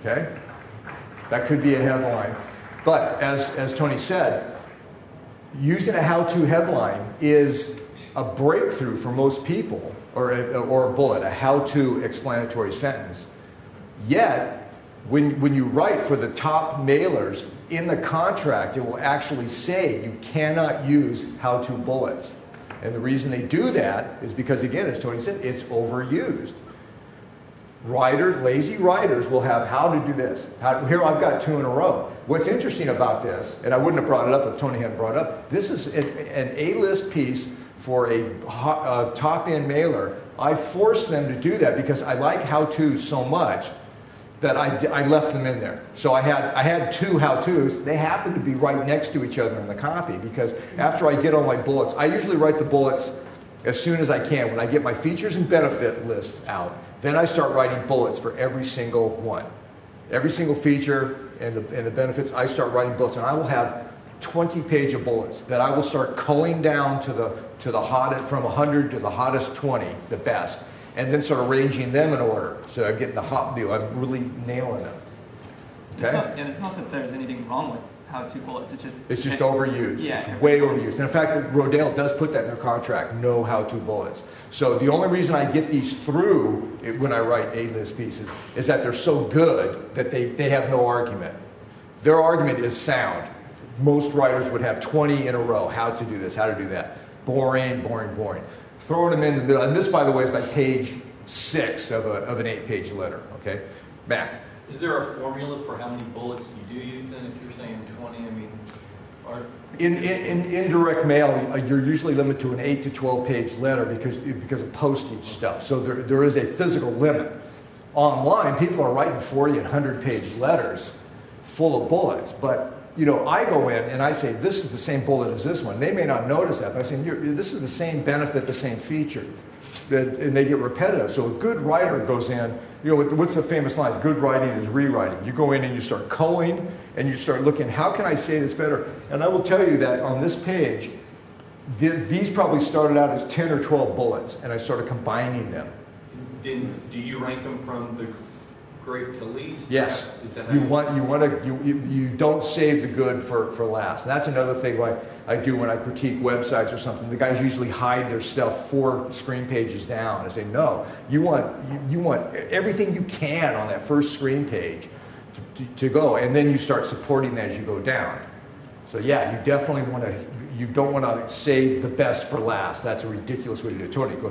Okay? That could be a headline. But as Tony said, using a how-to headline is a breakthrough for most people, or a bullet, a how-to explanatory sentence. Yet, when you write for the top mailers, in the contract it will actually say you cannot use how-to bullets. And the reason they do that is because, again, as Tony said, it's overused. Writers, lazy writers will have how to do this. Here I've got 2 in a row. What's interesting about this, and I wouldn't have brought it up if Tony hadn't brought it up, this is an A-list piece for a top-end mailer. I forced them to do that because I like how-tos so much that I left them in there. So I had 2 how-tos. They happen to be right next to each other in the copy because after I get all my bullets, I usually write the bullets as soon as I can. When I get my features and benefit list out, then I start writing bullets for every single one. Every single feature and the benefits, I start writing bullets, and I will have 20-page of bullets that I will start culling down to the hottest, from 100 to the hottest 20, the best, and then sort of arranging them in order. So I'm getting the hot view. I'm really nailing them. Okay? It's not that there's anything wrong with how-to bullets. It's just overused. Yeah. It's way overused. And in fact, Rodale does put that in their contract, no how-to bullets. So the only reason I get these through when I write A-list pieces is that they're so good that they have no argument. Their argument is sound. Most writers would have 20 in a row. How to do this, how to do that. Boring, boring, boring. Throwing them in the middle. And this, by the way, is like page 6 of an 8-page letter. Okay? Mac. Is there a formula for how many bullets you do use then if you're saying 20? I mean, in indirect mail, you're usually limited to an 8 to 12-page letter because of postage stuff. So there is a physical limit. Online, people are writing 40 and 100-page letters full of bullets. But I go in and I say, this is the same bullet as this one. They may not notice that, but I say, this is the same benefit, the same feature. And they get repetitive. So a good writer goes in, what's the famous line? Good writing is rewriting. You go in and you start culling and you start looking, how can I say this better? And I will tell you that on this page, these probably started out as 10 or 12 bullets, and I started combining them. Do you rank them from the great to least? Yes. Is that you don't save the good for last. And that's another thing I do when I critique websites or something. The guys usually hide their stuff 4 screen pages down. I say, no, you want everything you can on that first screen page to go, and then you start supporting that as you go down. So yeah, you definitely you don't want to save the best for last. That's a ridiculous way to do it. Tony, go ahead.